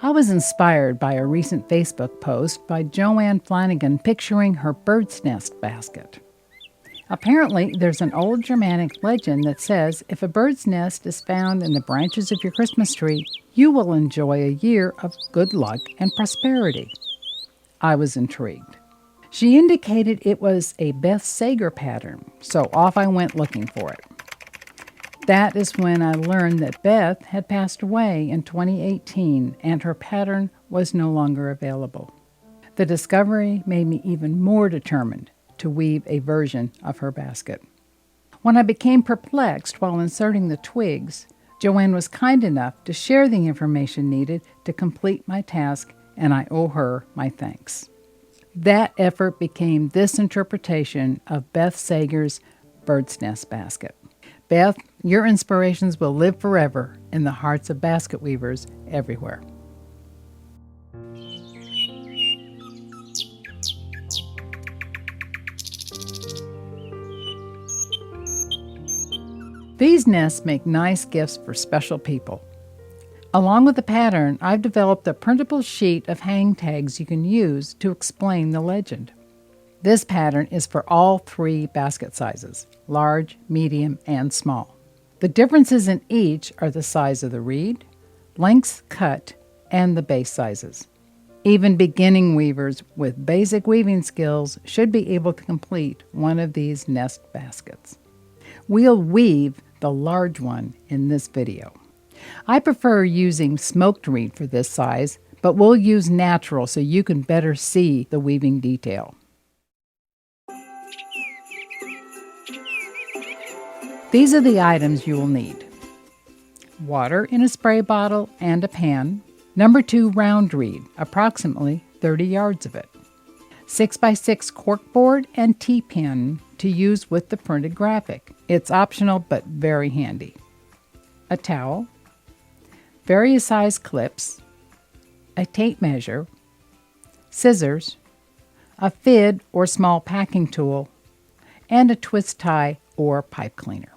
I was inspired by a recent Facebook post by Joanne Flanagan picturing her bird's nest basket. Apparently, there's an old Germanic legend that says if a bird's nest is found in the branches of your Christmas tree, you will enjoy a year of good luck and prosperity. I was intrigued. She indicated it was a Beth Sager pattern, so off I went looking for it. That is when I learned that Beth had passed away in 2018 and her pattern was no longer available. The discovery made me even more determined to weave a version of her basket. When I became perplexed while inserting the twigs, Joanne was kind enough to share the information needed to complete my task, and I owe her my thanks. That effort became this interpretation of Beth Sager's bird's nest basket. Beth, your inspirations will live forever in the hearts of basket weavers everywhere. These nests make nice gifts for special people. Along with the pattern, I've developed a printable sheet of hang tags you can use to explain the legend. This pattern is for all 3 basket sizes, large, medium, and small. The differences in each are the size of the reed, lengths cut, and the base sizes. Even beginning weavers with basic weaving skills should be able to complete one of these nest baskets. We'll weave the large one in this video. I prefer using smoked reed for this size, but we'll use natural so you can better see the weaving detail. These are the items you will need: water in a spray bottle and a pan, number 2 round reed, approximately 30 yards of it, 6x6 corkboard and T-pin to use with the printed graphic. It's optional but very handy. A towel, various size clips, a tape measure, scissors, a fid or small packing tool, and a twist tie or pipe cleaner.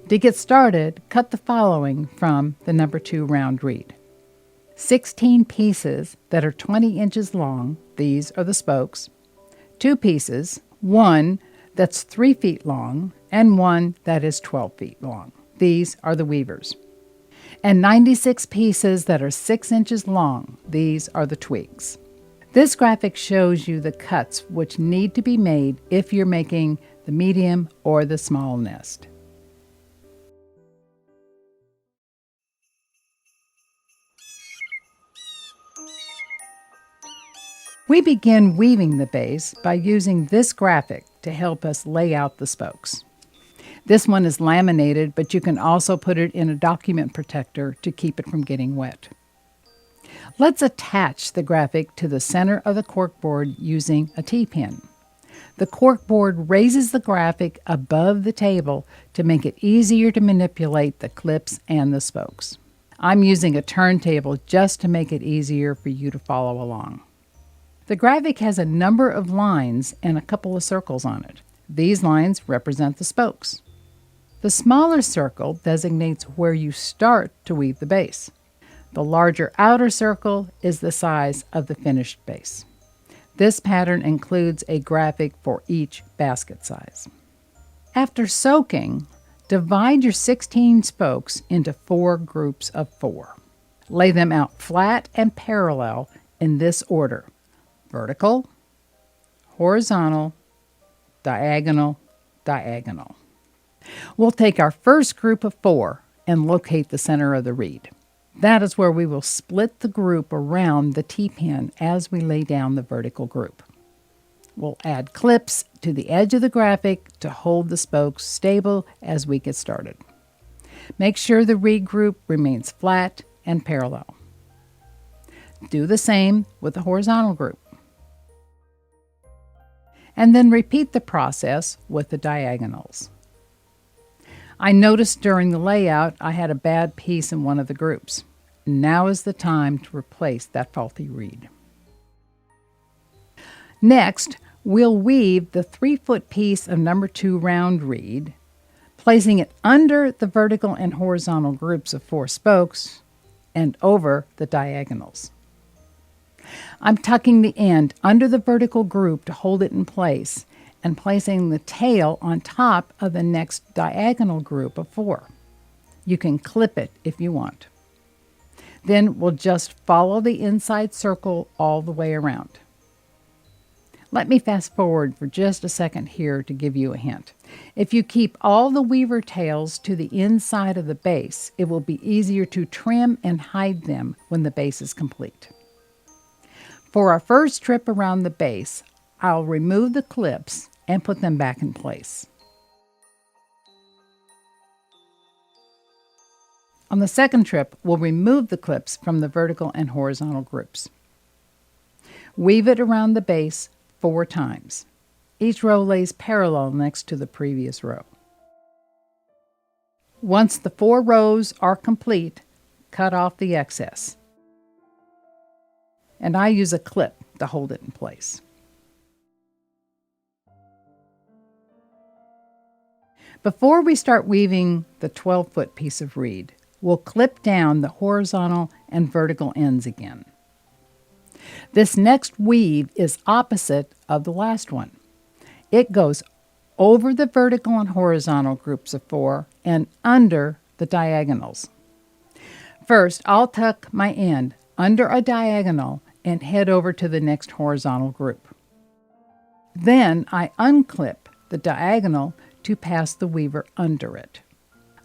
To get started, cut the following from the number 2 round reed. 16 pieces that are 20 inches long, these are the spokes, 2 pieces, one that's 3 feet long, and one that is 12 feet long. These are the weavers. And 96 pieces that are 6 inches long, these are the twigs. This graphic shows you the cuts which need to be made if you're making the medium or the small nest. We begin weaving the base by using this graphic to help us lay out the spokes. This one is laminated, but you can also put it in a document protector to keep it from getting wet. Let's attach the graphic to the center of the corkboard using a T-pin. The corkboard raises the graphic above the table to make it easier to manipulate the clips and the spokes. I'm using a turntable just to make it easier for you to follow along. The graphic has a number of lines and a couple of circles on it. These lines represent the spokes. The smaller circle designates where you start to weave the base. The larger outer circle is the size of the finished base. This pattern includes a graphic for each basket size. After soaking, divide your 16 spokes into 4 groups of 4. Lay them out flat and parallel in this order: vertical, horizontal, diagonal, diagonal. We'll take our first group of 4 and locate the center of the reed. That is where we will split the group around the T-pin as we lay down the vertical group. We'll add clips to the edge of the graphic to hold the spokes stable as we get started. Make sure the reed group remains flat and parallel. Do the same with the horizontal group. And then repeat the process with the diagonals. I noticed during the layout I had a bad piece in one of the groups. Now is the time to replace that faulty reed. Next, We'll weave the 3-foot piece of number 2 round reed, placing it under the vertical and horizontal groups of 4 spokes and over the diagonals. I'm tucking the end under the vertical group to hold it in place and placing the tail on top of the next diagonal group of 4. You can clip it if you want. Then we'll just follow the inside circle all the way around. Let me fast forward for just a second here to give you a hint. If you keep all the weaver tails to the inside of the base, it will be easier to trim and hide them when the base is complete. For our first trip around the base, I'll remove the clips and put them back in place. On the second trip, we'll remove the clips from the vertical and horizontal groups. Weave it around the base 4 times. Each row lays parallel next to the previous row. Once the 4 rows are complete, cut off the excess. And I use a clip to hold it in place. Before we start weaving the 12-foot piece of reed, we'll clip down the horizontal and vertical ends again. This next weave is opposite of the last one. It goes over the vertical and horizontal groups of 4 and under the diagonals. First, I'll tuck my end under a diagonal and head over to the next horizontal group. Then I unclip the diagonal to pass the weaver under it.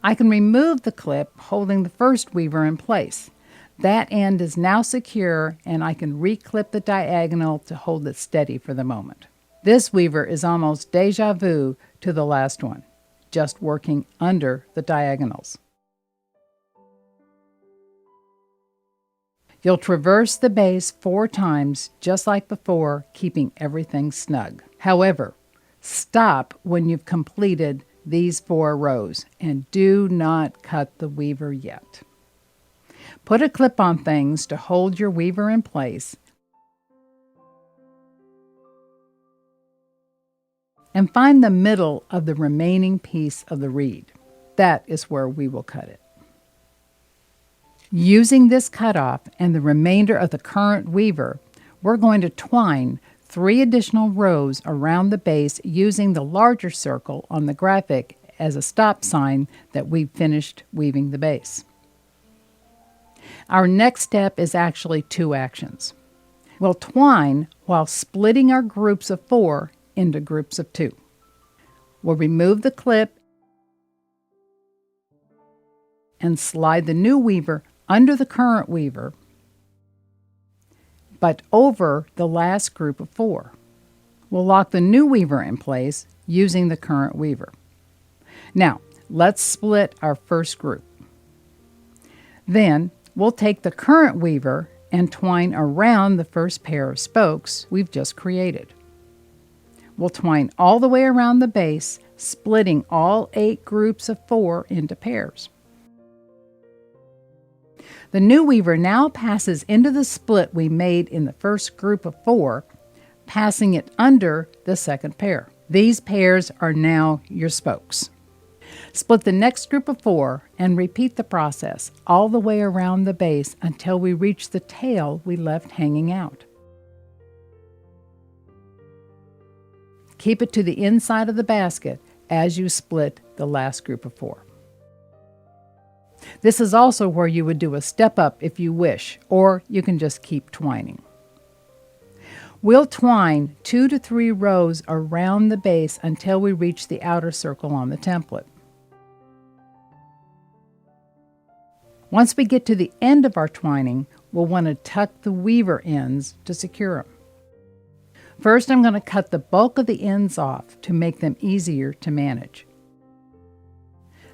I can remove the clip holding the first weaver in place. That end is now secure, and I can reclip the diagonal to hold it steady for the moment. This weaver is almost déjà vu to the last one, just working under the diagonals. You'll traverse the base 4 times, just like before, keeping everything snug. However, stop when you've completed these 4 rows and do not cut the weaver yet. Put a clip on things to hold your weaver in place and find the middle of the remaining piece of the reed. That is where we will cut it. Using this cutoff and the remainder of the current weaver, we're going to twine 3 additional rows around the base using the larger circle on the graphic as a stop sign that we've finished weaving the base. Our next step is actually 2 actions. We'll twine while splitting our groups of 4 into groups of 2. We'll remove the clip and slide the new weaver under the current weaver, but over the last group of 4. We'll lock the new weaver in place using the current weaver. Now, let's split our first group. Then, we'll take the current weaver and twine around the first pair of spokes we've just created. We'll twine all the way around the base, splitting all 8 groups of 4 into pairs. The new weaver now passes into the split we made in the first group of 4, passing it under the second pair. These pairs are now your spokes. Split the next group of 4 and repeat the process all the way around the base until we reach the tail we left hanging out. Keep it to the inside of the basket as you split the last group of 4. This is also where you would do a step up if you wish, or you can just keep twining. We'll twine 2 to 3 rows around the base until we reach the outer circle on the template. Once we get to the end of our twining, we'll want to tuck the weaver ends to secure them. First, I'm going to cut the bulk of the ends off to make them easier to manage.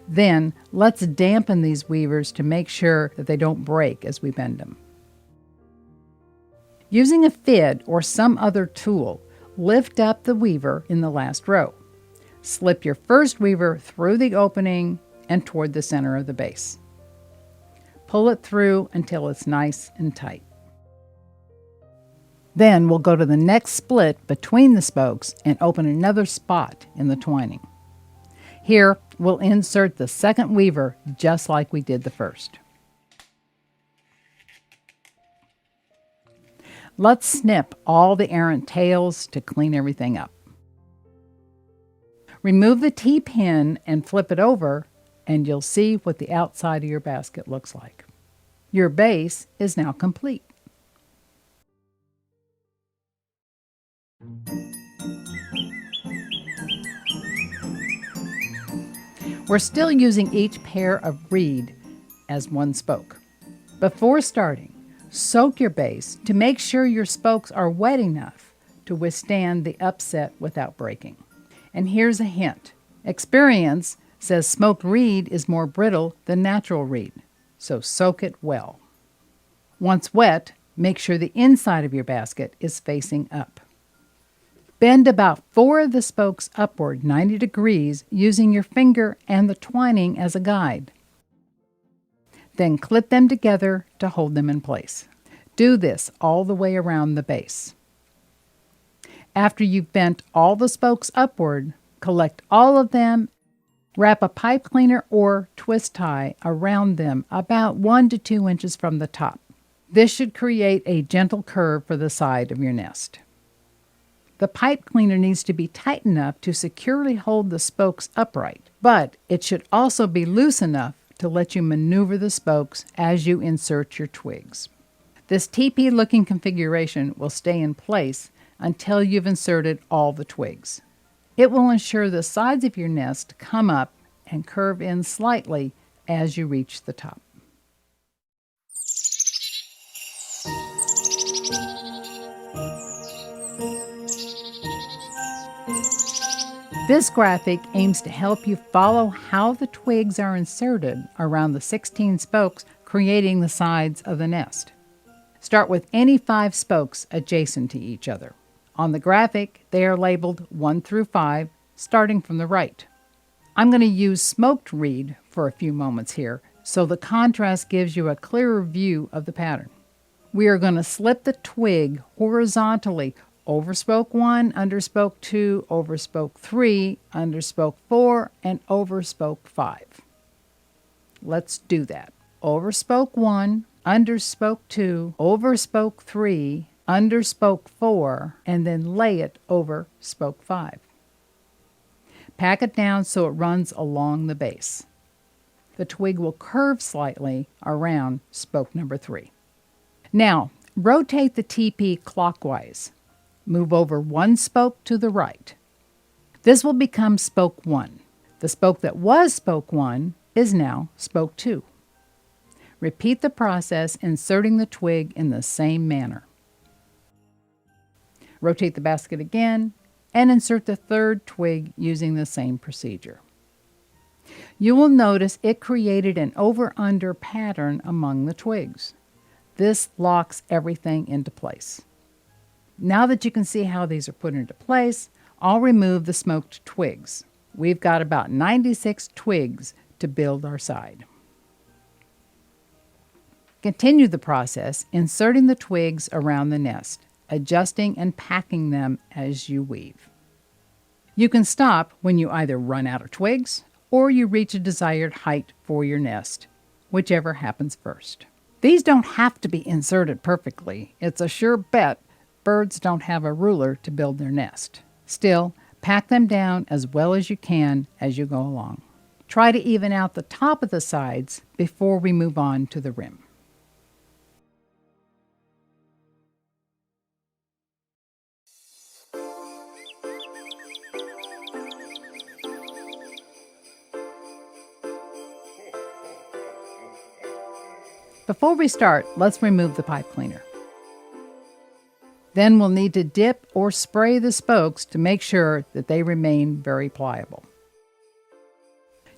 Then, let's dampen these weavers to make sure that they don't break as we bend them. Using a fid or some other tool, lift up the weaver in the last row. Slip your first weaver through the opening and toward the center of the base. Pull it through until it's nice and tight. Then we'll go to the next split between the spokes and open another spot in the twining. Here, we'll insert the second weaver just like we did the first. Let's snip all the errant tails to clean everything up. Remove the T-pin and flip it over, and you'll see what the outside of your basket looks like. Your base is now complete. We're still using each pair of reed as one spoke. Before starting, soak your base to make sure your spokes are wet enough to withstand the upset without breaking. And here's a hint. Experience says smoked reed is more brittle than natural reed, so soak it well. Once wet, make sure the inside of your basket is facing up. Bend about 4 of the spokes upward 90 degrees using your finger and the twining as a guide. Then clip them together to hold them in place. Do this all the way around the base. After you've bent all the spokes upward, collect all of them, wrap a pipe cleaner or twist tie around them about 1 to 2 inches from the top. This should create a gentle curve for the side of your nest. The pipe cleaner needs to be tight enough to securely hold the spokes upright, but it should also be loose enough to let you maneuver the spokes as you insert your twigs. This teepee-looking configuration will stay in place until you've inserted all the twigs. It will ensure the sides of your nest come up and curve in slightly as you reach the top. This graphic aims to help you follow how the twigs are inserted around the 16 spokes, creating the sides of the nest. Start with any 5 spokes adjacent to each other. On the graphic, they are labeled 1 through 5, starting from the right. I'm going to use smoked reed for a few moments here, so the contrast gives you a clearer view of the pattern. We are going to slip the twig horizontally over spoke 1, under spoke 2, over spoke 3, under spoke 4, and over spoke 5. Let's do that. Over spoke 1, under spoke 2, over spoke 3, under spoke 4, and then lay it over spoke 5. Pack it down so it runs along the base. The twig will curve slightly around spoke number 3. Now, rotate the teepee clockwise. Move over 1 spoke to the right. This will become spoke 1. The spoke that was spoke 1 is now spoke 2. Repeat the process, inserting the twig in the same manner. Rotate the basket again and insert the 3rd twig using the same procedure. You will notice it created an over-under pattern among the twigs. This locks everything into place. Now that you can see how these are put into place, I'll remove the smoked twigs. We've got about 96 twigs to build our side. Continue the process, inserting the twigs around the nest, adjusting and packing them as you weave. You can stop when you either run out of twigs or you reach a desired height for your nest, whichever happens first. These don't have to be inserted perfectly. It's a sure bet birds don't have a ruler to build their nest. Still, pack them down as well as you can as you go along. Try to even out the top of the sides before we move on to the rim. Before we start, let's remove the pipe cleaner. Then we'll need to dip or spray the spokes to make sure that they remain very pliable.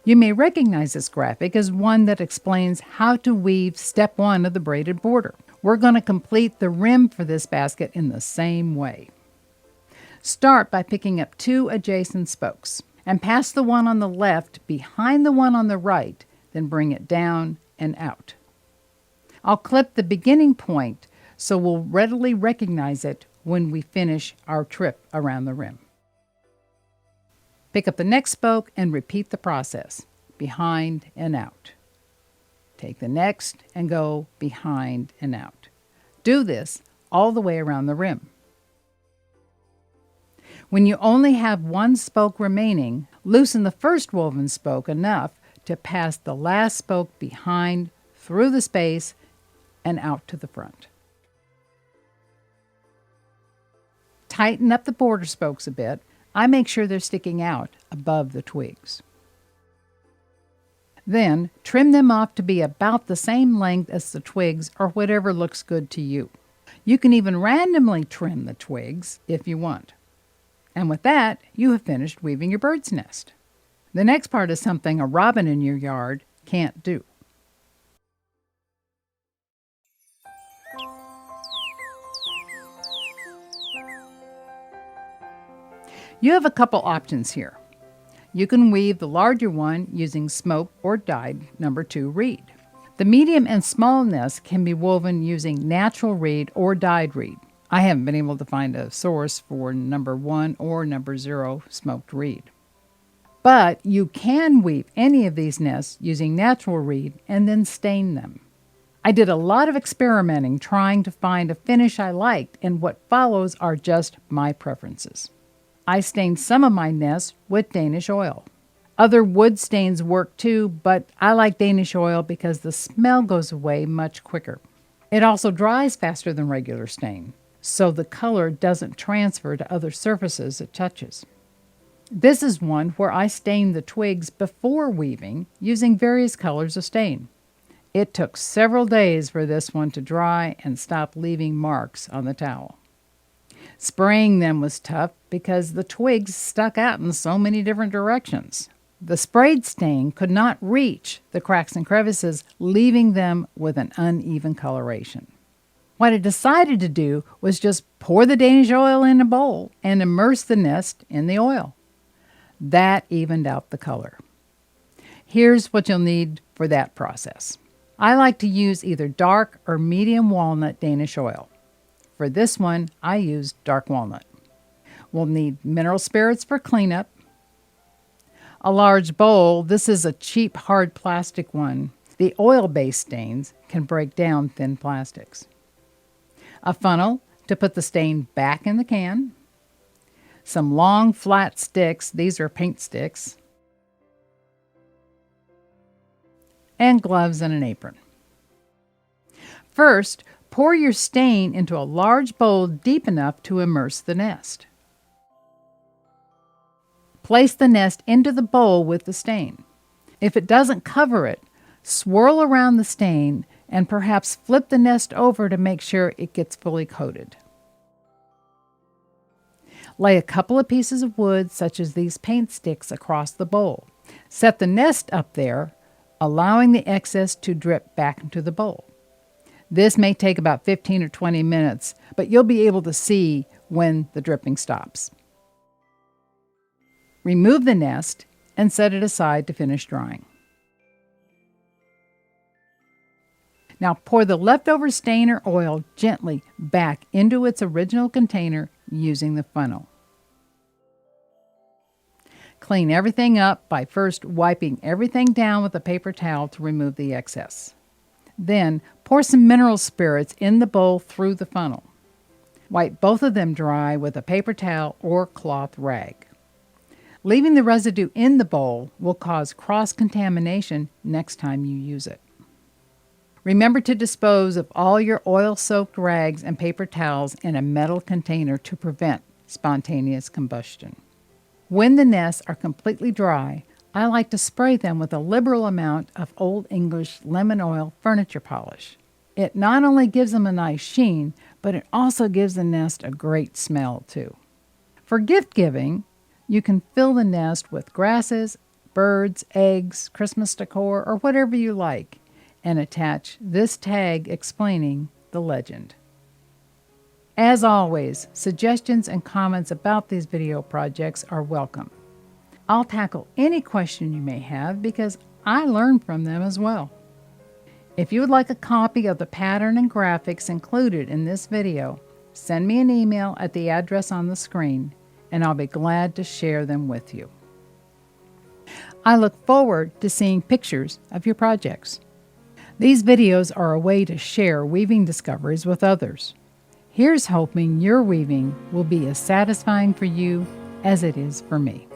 You may recognize this graphic as one that explains how to weave step 1 of the braided border. We're going to complete the rim for this basket in the same way. Start by picking up 2 adjacent spokes and pass the one on the left behind the one on the right, then bring it down and out. I'll clip the beginning point so we'll readily recognize it when we finish our trip around the rim. Pick up the next spoke and repeat the process, behind and out. Take the next and go behind and out. Do this all the way around the rim. When you only have one spoke remaining, loosen the first woven spoke enough to pass the last spoke behind, through the space, and out to the front. Tighten up the border spokes a bit. I make sure they're sticking out above the twigs. Then trim them off to be about the same length as the twigs or whatever looks good to you. You can even randomly trim the twigs if you want. And with that, you have finished weaving your bird's nest. The next part is something a robin in your yard can't do. You have a couple options here. You can weave the larger one using smoked or dyed number 2 reed. The medium and small nests can be woven using natural reed or dyed reed. I haven't been able to find a source for number 1 or number 0 smoked reed. But you can weave any of these nests using natural reed and then stain them. I did a lot of experimenting trying to find a finish I liked, and what follows are just my preferences. I stained some of my nests with Danish oil. Other wood stains work too, but I like Danish oil because the smell goes away much quicker. It also dries faster than regular stain, so the color doesn't transfer to other surfaces it touches. This is one where I stained the twigs before weaving using various colors of stain. It took several days for this one to dry and stop leaving marks on the towel. Spraying them was tough because the twigs stuck out in so many different directions. The sprayed stain could not reach the cracks and crevices, leaving them with an uneven coloration. What I decided to do was just pour the Danish oil in a bowl and immerse the nest in the oil. That evened out the color. Here's what you'll need for that process. I like to use either dark or medium walnut Danish oil. For this one, I used dark walnut. We'll need mineral spirits for cleanup. A large bowl. This is a cheap hard plastic one. The oil-based stains can break down thin plastics. A funnel to put the stain back in the can. Some long flat sticks. These are paint sticks. And gloves and an apron. First, pour your stain into a large bowl deep enough to immerse the nest. Place the nest into the bowl with the stain. If it doesn't cover it, swirl around the stain and perhaps flip the nest over to make sure it gets fully coated. Lay a couple of pieces of wood, such as these paint sticks, across the bowl. Set the nest up there, allowing the excess to drip back into the bowl. This may take about 15 or 20 minutes, but you'll be able to see when the dripping stops. Remove the nest and set it aside to finish drying. Now pour the leftover stain or oil gently back into its original container using the funnel. Clean everything up by first wiping everything down with a paper towel to remove the excess. Then pour some mineral spirits in the bowl through the funnel. Wipe both of them dry with a paper towel or cloth rag. Leaving the residue in the bowl will cause cross-contamination next time you use it. Remember to dispose of all your oil-soaked rags and paper towels in a metal container to prevent spontaneous combustion. When the nests are completely dry, I like to spray them with a liberal amount of Old English lemon oil furniture polish. It not only gives them a nice sheen, but it also gives the nest a great smell too. For gift giving, you can fill the nest with grasses, birds, eggs, Christmas decor, or whatever you like, and attach this tag explaining the legend. As always, suggestions and comments about these video projects are welcome. I'll tackle any question you may have because I learn from them as well. If you would like a copy of the pattern and graphics included in this video, send me an email at the address on the screen, and I'll be glad to share them with you. I look forward to seeing pictures of your projects. These videos are a way to share weaving discoveries with others. Here's hoping your weaving will be as satisfying for you as it is for me.